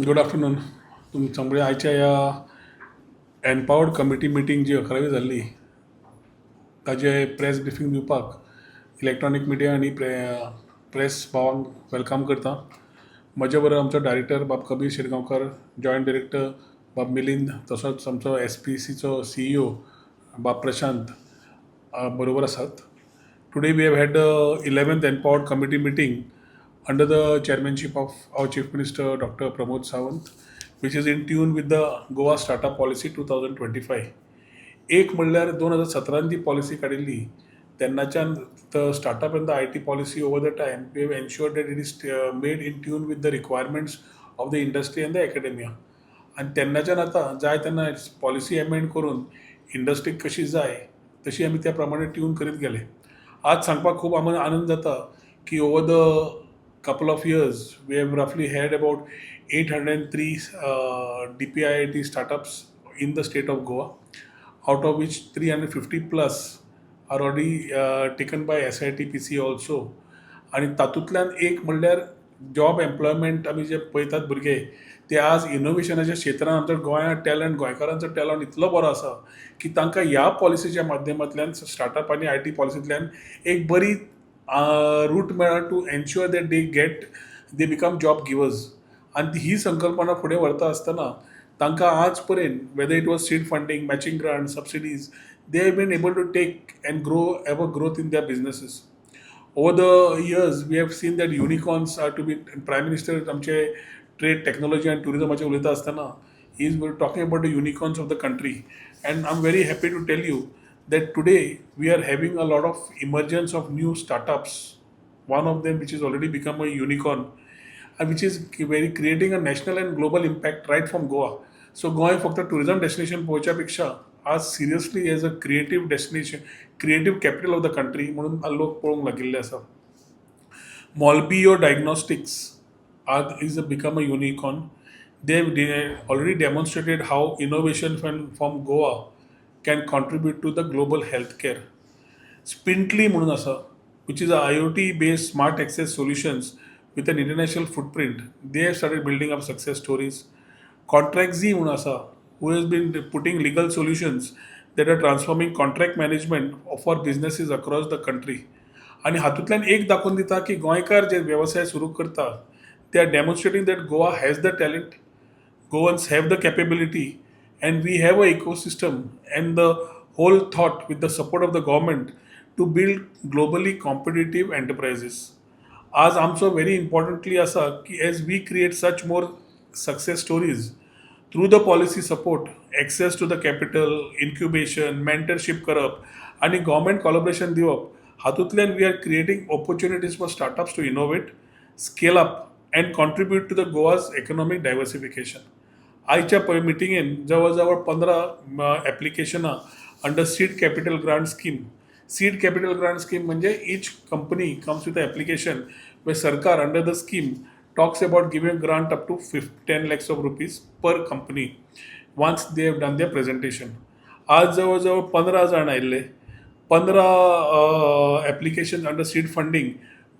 Good afternoon. तुमच्यामुळे आयच्या या एम्पावर्ड कमिटी मिटींग जी 11वी जाल्ली ताजे प्रेस ब्रिफींग दिवपाक इलेक्ट्रॉनिक मिडिया आनी प्रेस भावांक वेलकम करता. म्हजे बरोबर आमचो डायरेक्टर बाब कबीर शिरगांवकर, जॉयंट डायरेक्टर बाब मिलिंद, तसोच आमचो SPCचो CEO बाब प्रशांत बरोबर आसात. Today we have had the 11th Empowered Committee meeting under the chairmanship of our Chief Minister Dr. Pramod Sawant, which is in tune with the Goa Startup Policy 2025. एक म्हणल्यार 2017 जी policy काडिल्ली तेन्नाच्यान the startup and the IT policy over the time we have ensured that it is made in tune with the requirements of the industry and the academia. आनी तेन्नाच्यान आतां जाय तेन्ना policy amend करून इंडस्ट्रीक कशी जाय तशी आमी त्या प्रमाणे ट्यून करीत गेले. आज सांगपाक खूब आम्हाला आनंद जाता की over the couple of years we have roughly had about 803 DPIIT startups in the state of Goa, out of which 350 plus are already taken by SITPC also. आणि तातूंतल्यान एक म्हणल्यार जॉब एम्प्लॉयमेंट आमी जे पळयतात भुरगे ते आज इनोव्हेशनाच्या क्षेत्रांत आमचो गोंयांत टॅलंट गोंयकारांचो टॅलंट इतलो बरो आसा की तांकां ह्या पॉलिसीच्या माध्यमांतल्यान स्टार्टअप आनी IT पॉलिसींतल्यान एक बरी रूट मेळ्ळा to ensure that they become job givers. आनी ही संकल्पना फुडें व्हरता आसतना तांकां आज पर्यंत whether it was seed funding, matching grant, subsidies, they have been able to take and have a growth in their businesses. Over the years, we have seen that unicorns are to be. Prime Minister आमचे trade technology आणि टुरिझमाचे उलयता आसतना he is talking about the unicorns of the country, and I'm very happy to tell you that today we are having a lot of emergence of new startups. One of them which is already become a unicorn, and which is very creating a national and global impact right from Goa. So Goa फक्त tourism destination पोवच्या पेक्षा आज seriously as a creative destination, creative capital of the country म्हणून लोक पळोवंक लागिल्ले आसा. Molbio Diagnostics is become a unicorn. They've already demonstrated how innovation from Goa can contribute to the global healthcare. Spintly म्हणून आसा, which is a IoT-based smart access solutions with an international footprint. They have started building up success stories. ContractZ म्हणून आसा, who has been putting legal solutions that are transforming contract management for businesses across the country. आणि हातूंतल्यान एक दाखोवन दिता की गोंयकार जे व्यवसाय सुरू करता they are demonstrating that Goa has the talent, Goans have the capability, and we have an ecosystem and the whole thought with the support of the government to build globally competitive enterprises. आज आमचो very importantly आसा की as we create such more success stories through the policy support, access to the capital, incubation, mentorship करप आणि government collaboration दिवप, हातूंतल्यान we are creating opportunities for startups to innovate, scale up and contribute to the Goa's economic diversification. आयच्या मिटिंगेन जवळ 15 ॲप्लिकेशनां under seed capital grant scheme. Seed capital grant scheme म्हणजे each company comes with an application where सरकार under the scheme talks about giving grant up to 10 lakhs of rupees per company once they have done their presentation. आज जवळ 15 जाण आयिल्ले, 15 application under seed funding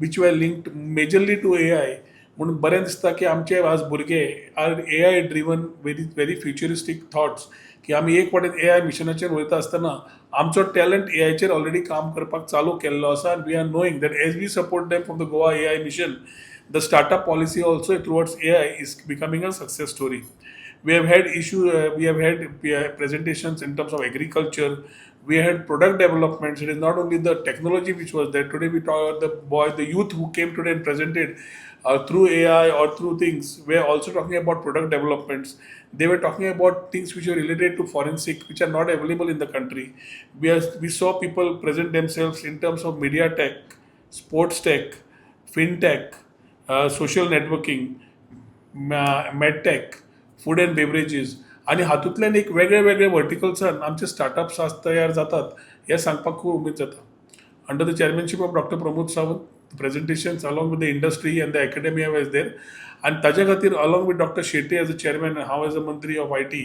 which were linked majorly to AI. म्हणून बरें दिसता की आमचे आज भुरगे are AI driven very futuristic thoughts की आमी एक वाटेन AI मिशनाचेर वयता आसतना आमचो टॅलंट AIचेर ऑलरेडी काम करपाक चालू केल्लो आसा. We are knowing that as we support them from the Goa AI mission, the startup policy also towards AI is becoming a success story. We have had presentations in terms of agriculture. We had product developments. It is not only the technology which was there. Today we talk about the youth who came today and presented through AI or through things. We are also talking about product developments. They were talking about things which are related to forensic, which are not available in the country. We saw people present themselves in terms of media tech, sports tech, fintech, social networking, medtech, food and beverages, आणि हातूंतल्यान एक वेगळे वर्टिकल्सान आमचे startups आज तयार जातात हे सांगपाक खूब उमेद जाता. Under the chairmanship of doctor Pramod Sawant presentations along with the industry and the academia was there, आणि ताजे खातीर along with doctor Shetty as a chairman and हांव एज अ मंत्री of IT,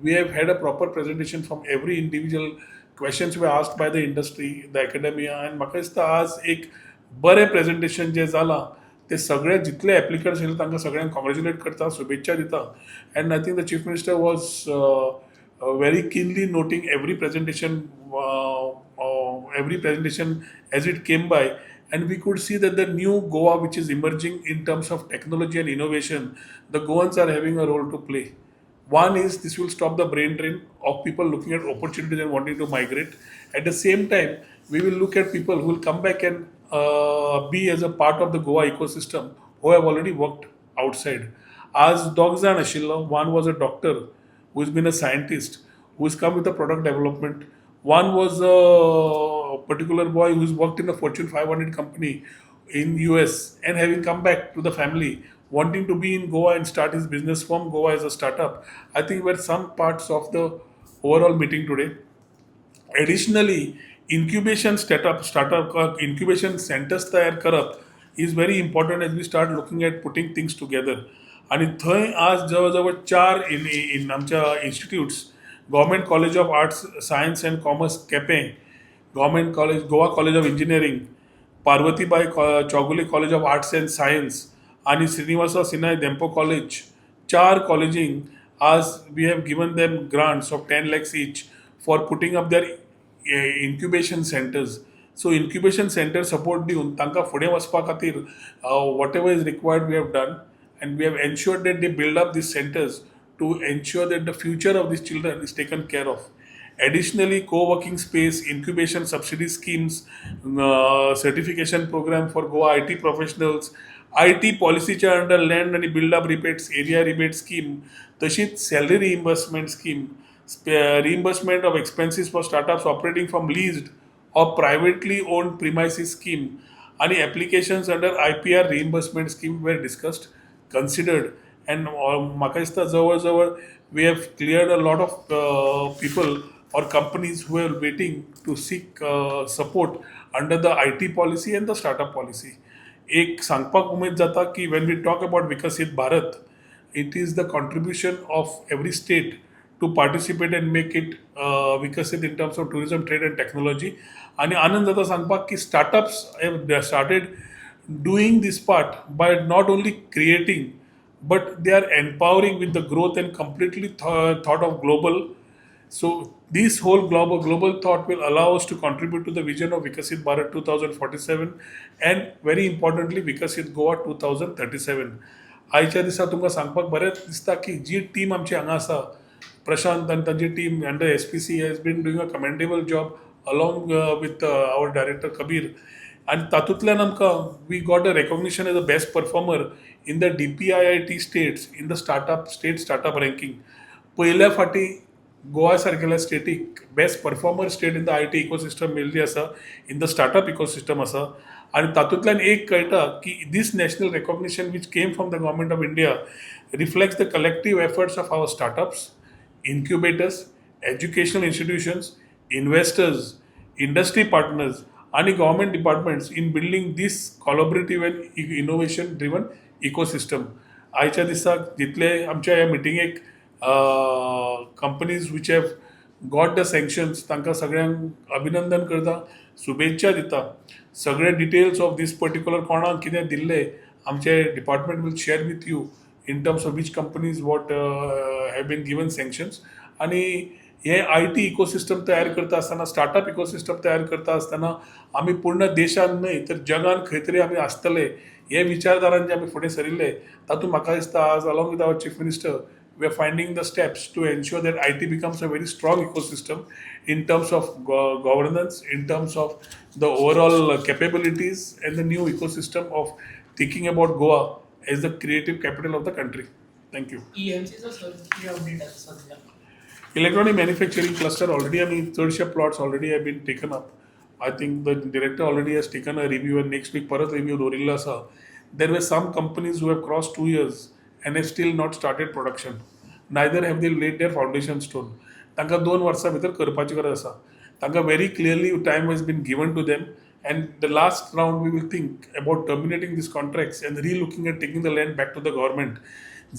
we have had a proper presentation from every individual. Questions were asked by the industry, the academia, आनी म्हाका दिसता आज एक बरें प्रेझेंटेशन जें जालां ते सगळे जितले एप्लिकंट्स येयले तांकां सगळ्यांक कॉंग्रेच्युलेट करता, शुभेच्छा दिता. And I think the chief minister was very keenly noting every presentation as it came by, and we could see that the new Goa, which is emerging in terms of technology and innovation, the Goans are having a role to play. One is this will stop the brain drain of people looking at opportunities and wanting to migrate. At the same time, we will look at people who will come back and be as a part of the Goa ecosystem who have already worked outside. As dogs जाण आशिल्लो, one was a doctor who's been a scientist, who's come with a product development. One was a particular boy who's worked in a Fortune 500 company in US and having come back to the family, wanting to be in Goa and start his business from Goa as a startup. I think were some parts of the overall meeting today. Additionally, startup incubation centers तयार करप is very important as we start looking at putting things together. आणि थंय आज जवळजवळ 4 in आमच्या institutes, government college of arts science and commerce Quepem, government college Goa college of engineering, Parvatibai Chowgule college of arts and science आणि Srinivasa Sinai Dempo college, 4 कॉलेजींक आज we have given them grants of 10 lakhs each for putting up their incubation centers. So incubation center support दिवन तांकां फुडें वचपा खातीर whatever is required we have done, and we have ensured that they build up these centers to ensure that the future of these children is taken care of. Additionally, co-working space, incubation subsidy schemes, certification program for Goa IT professionals, IT पॉलिसीच्या under land आणि buildup rebates, area rebate scheme, तशीच salary reimbursement scheme, reimbursement of expenses for startups operating from leased or privately owned premises scheme, and applications under IPR reimbursement scheme were discussed, considered, and म्हाका दिसता जवळ we have cleared a lot of people or companies who are waiting to seek support under the IT policy and the startup policy. एक सांगपाक उमेद जाता की when we talk about Vikasit Bharat, it is the contribution of every state to participate and make it Vikasit in terms of tourism, trade and technology. आणि आनंद जाता सांगपाक की startups have started doing this part by not only creating, but they are empowering with the growth and completely thought of global. So this whole global thought will allow us to contribute to the vision of Vikasit Bharat 2047 and very importantly Vikasit Goa 2037. आयच्या दिसा तुमकां सांगपाक बरें दिसता की जी team आमची हांगा आसा, प्रशांत and तांची team under SPC has been doing a commendable job along with our director Kabir. And तातूंतल्यान आमकां we got a recognition as the best performer in the DPIIT states in the state startup ranking. पहिल्या फाटी गोवा सारकेल्या स्टेटीक best performer state in the IT ecosystem मेळिल्ली आसा, in the startup ecosystem आसा. आणि तातूंतल्यान एक कळटा की these national recognition which came from the government of India reflects the collective efforts of our startups, incubators, educational institutions, investors, industry partners, and government departments in building this collaborative and innovation driven ecosystem. आयच्या दिसाक जितले आमच्या ह्या मिटिंगेक companies which have got the sanctions तांकां सगळ्यांक अभिनंदन करता, शुभेच्छा दिता. सगळे डिटेल्स ऑफ दीस पर्टिक्युलर कोणाक कितें दिल्ले आमचे department will share with you in terms of which companies what have been given sanctions. आणि हे IT इकोसिस्टम तयार करता आसतना, स्टार्टअप इकोसिस्टम तयार करता आसतना आमी पूर्ण देशान न्हय तर जगान खंय तरी आमी आसतले हे विचारधारान जे आमी फुडें सरिल्ले, तातूंत म्हाका दिसता आज along with our chief minister we are finding the steps to ensure that IT becomes a very strong ecosystem in terms of governance, in terms of the overall capabilities and the new ecosystem of thinking about Goa as the creative capital of the country. Thank you. Electronic manufacturing cluster already, I mean, third plots already have been taken up. I think the director already has taken a review and next week parat review dorilla asa. There were some companies who have crossed 2 years and have still not started production. Neither have they laid their foundation stone. तांकां 2 वर्सां भितर करपाची गरज आसा. तांकां very clearly time has been given to them. And the last round we will think about terminating these contracts and re-looking at taking the land back to the government.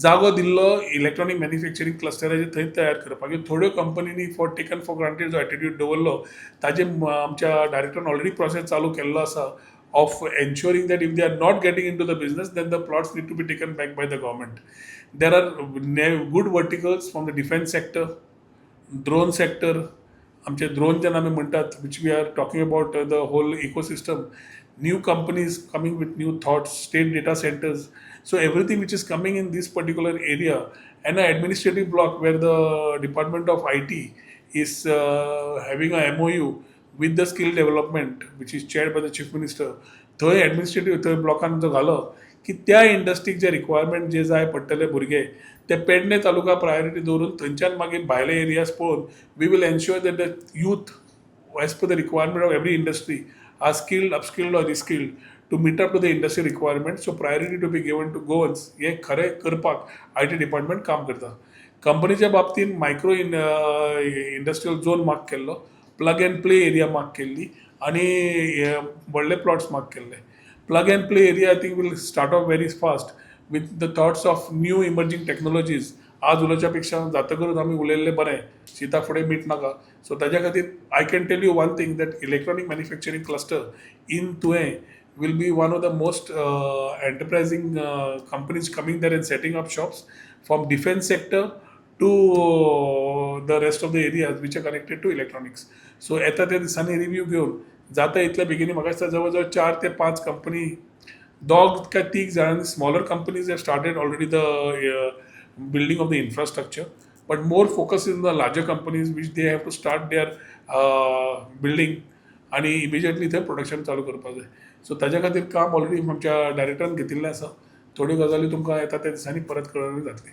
जागो दिल्लो electronic manufacturing क्लस्टराचे थंय तयार करपाक. थोड्यो कंपनीनी for taken for granted जो attitude दवरलो ताजे आमच्या डायरेक्टरान ऑलरेडी प्रोसेस चालू केल्लो आसा of ensuring that if they are not getting into the business, then the plots need to be taken back by the government. There are good verticals from the defense sector, drone sector. आमचे drone ज्यांना आम्ही म्हणतात, which we are talking about the whole ecosystem, new companies coming with new thoughts, state data centers. So everything which is coming in this particular area, and an administrative block where the Department of IT is having a MOU with the skill development, which is chaired by the chief minister. थंय administrative थंय ब्लॉकान जो घालो की त्या इंडस्ट्रीक जे requirement जे जाय पडटले भुरगे ते पेडणे तालुका प्रायोरिटी दवरून थंयच्यान मागीर भायले एरियाज पळोवन we will ensure that the youth as per the requirement of every industry are skilled upskilled or reskilled to meet up to the industry requirement. So priority to be given to Goans हे खरें करपाक IT department काम करता. कंपनीच्या बाबतींत micro industrial zone mark केल्लो, plug and play area mark केल्ली आनी व्हडले प्लॉट्स मार्क केल्ले. Plug and play area I think will start of very fast with the thoughts of new emerging technologies. आज उलोवच्या पेक्षा जातकरूच आमी उलयल्लें बरें, शिता फुडें मीठ नाका. सो ताज्या खातीर I can tell you one thing, that electronic manufacturing cluster in तुवें will be one of the most enterprising companies coming there and setting up shops from defense sector to the rest of the areas which are connected to electronics. So येता त्या दिसांनी review घेवन जाता इतल्या बेगिनी म्हाका दिसता जवळ जवळ 4 ते 5 कंपनी, 2 काय 3 जाणांनी smaller companies have started already the building of the infrastructure, but more focus in the larger companies which they have to start their building आणि इमिजिएटली थंय प्रोडक्शन चालू करपाक जाय. सो ताज्या खातीर काम ऑलरेडी आमच्या डायरेक्टरान घेतिल्लें आसा. थोड्यो गजाली तुमकां येता त्या दिसांनी परत कळोवणी जातली.